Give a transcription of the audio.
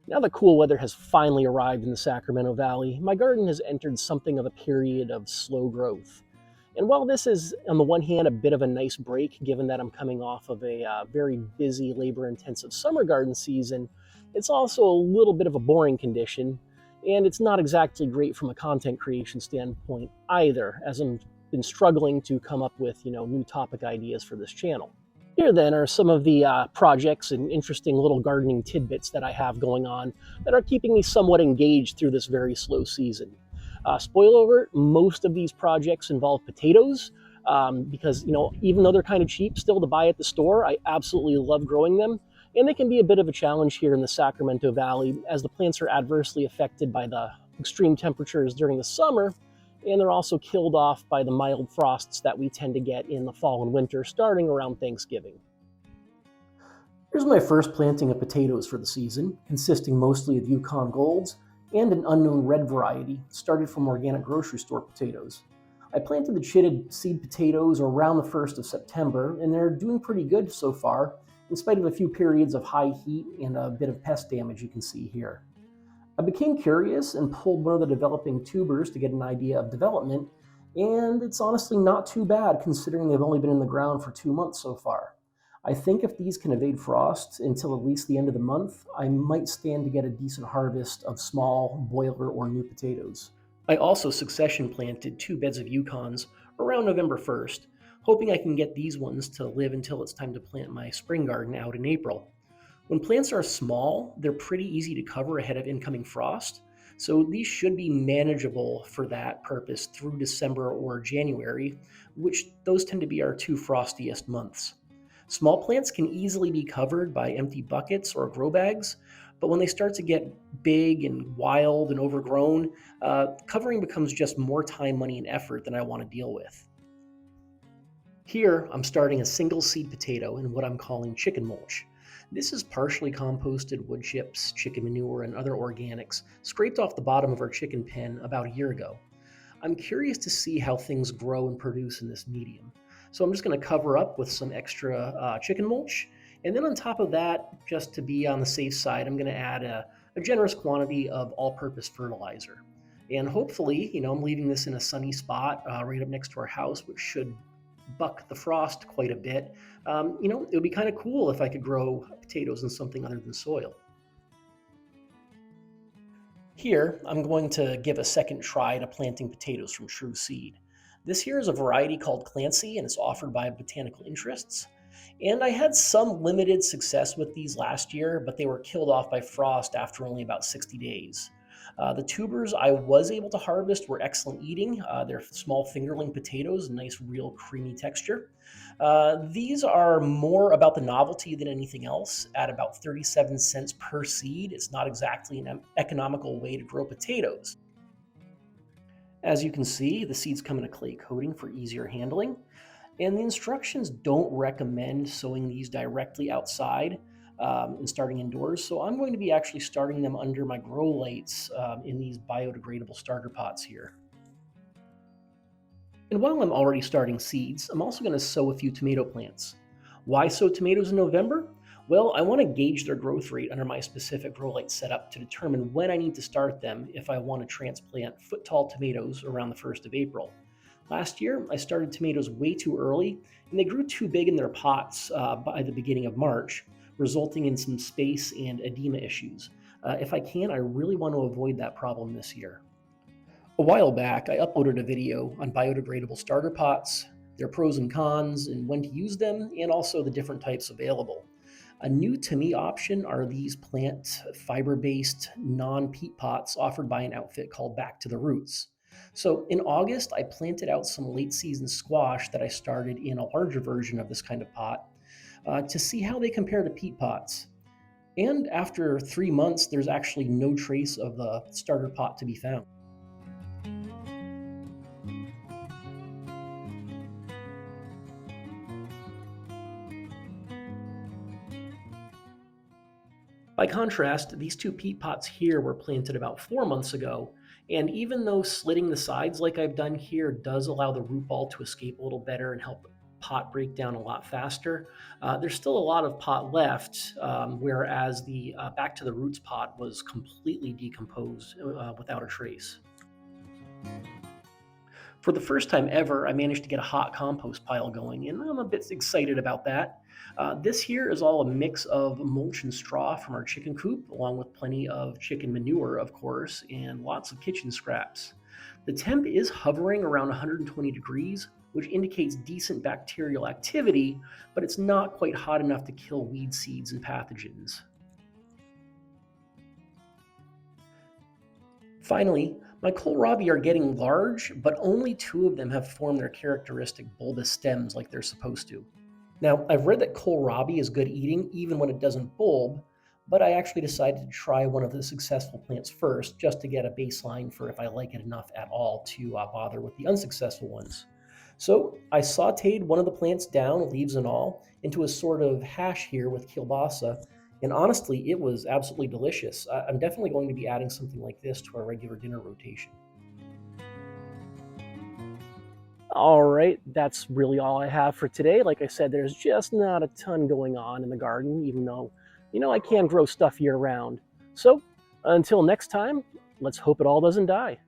Now that cool weather has finally arrived in the Sacramento Valley, my garden has entered something of a period of slow growth. And while this is, on the one hand, a bit of a nice break, given that I'm coming off of a very busy, labor intensive summer garden season, it's also a little bit of a boring condition. And it's not exactly great from a content creation standpoint either, as I've been struggling to come up with new topic ideas for this channel. Here, then, are some of the projects and interesting little gardening tidbits that I have going on that are keeping me somewhat engaged through this very slow season. Spoiler alert, most of these projects involve potatoes because, even though they're kind of cheap still to buy at the store, I absolutely love growing them. And they can be a bit of a challenge here in the Sacramento Valley as the plants are adversely affected by the extreme temperatures during the summer, and they're also killed off by the mild frosts that we tend to get in the fall and winter starting around Thanksgiving. Here's my first planting of potatoes for the season, consisting mostly of Yukon Golds and an unknown red variety started from organic grocery store potatoes. I planted the chitted seed potatoes around the 1st of September, and they're doing pretty good so far, in spite of a few periods of high heat and a bit of pest damage you can see here. I became curious and pulled one of the developing tubers to get an idea of development, and it's honestly not too bad considering they've only been in the ground for 2 months so far. I think if these can evade frost until at least the end of the month, I might stand to get a decent harvest of small, boiler, or new potatoes. I also succession planted 2 beds of Yukons around November 1st, hoping I can get these ones to live until it's time to plant my spring garden out in April. When plants are small, they're pretty easy to cover ahead of incoming frost, so these should be manageable for that purpose through December or January, which those tend to be our 2 frostiest months. Small plants can easily be covered by empty buckets or grow bags, but when they start to get big and wild and overgrown, covering becomes just more time, money, and effort than I want to deal with. Here, I'm starting a single seed potato in what I'm calling chicken mulch. This is partially composted wood chips, chicken manure, and other organics scraped off the bottom of our chicken pen about a year ago. I'm curious to see how things grow and produce in this medium. So I'm just going to cover up with some extra chicken mulch. And then on top of that, just to be on the safe side, I'm going to add a generous quantity of all-purpose fertilizer. And hopefully, I'm leaving this in a sunny spot right up next to our house, which should buck the frost quite a bit. It would be kind of cool if I could grow potatoes in something other than soil. Here, I'm going to give a second try to planting potatoes from true seed. This here is a variety called Clancy, and it's offered by Botanical Interests. And I had some limited success with these last year, but they were killed off by frost after only about 60 days. The tubers I was able to harvest were excellent eating. They're small fingerling potatoes, nice, real creamy texture. These are more about the novelty than anything else. At about 37 cents per seed, it's not exactly an economical way to grow potatoes. As you can see, the seeds come in a clay coating for easier handling, and the instructions don't recommend sowing these directly outside and starting indoors, so I'm going to be actually starting them under my grow lights in these biodegradable starter pots here. And while I'm already starting seeds, I'm also going to sow a few tomato plants. Why sow tomatoes in November? Well, I want to gauge their growth rate under my specific grow light setup to determine when I need to start them if I want to transplant foot-tall tomatoes around the 1st of April. Last year, I started tomatoes way too early, and they grew too big in their pots by the beginning of March, resulting in some space and edema issues. If I can, I really want to avoid that problem this year. A while back, I uploaded a video on biodegradable starter pots, their pros and cons, and when to use them, and also the different types available. A new to me option are these plant fiber-based non-peat pots offered by an outfit called Back to the Roots. So in August, I planted out some late season squash that I started in a larger version of this kind of pot to see how they compare to peat pots. And after 3 months, there's actually no trace of the starter pot to be found. By contrast, these 2 peat pots here were planted about 4 months ago, and even though slitting the sides like I've done here does allow the root ball to escape a little better and help pot break down a lot faster. There's still a lot of pot left, whereas the Back to the Roots pot was completely decomposed without a trace. For the first time ever, I managed to get a hot compost pile going, and I'm a bit excited about that. This here is all a mix of mulch and straw from our chicken coop, along with plenty of chicken manure, of course, and lots of kitchen scraps. The temp is hovering around 120 degrees, which indicates decent bacterial activity, but it's not quite hot enough to kill weed seeds and pathogens. Finally, my kohlrabi are getting large, but only two of them have formed their characteristic bulbous stems like they're supposed to. Now, I've read that kohlrabi is good eating even when it doesn't bulb, but I actually decided to try one of the successful plants first just to get a baseline for if I like it enough at all to bother with the unsuccessful ones. So I sauteed one of the plants down, leaves and all, into a sort of hash here with kielbasa, and honestly, it was absolutely delicious. I'm definitely going to be adding something like this to our regular dinner rotation. All right, that's really all I have for today. Like I said, there's just not a ton going on in the garden, even though, I can grow stuff year round. So until next time, let's hope it all doesn't die.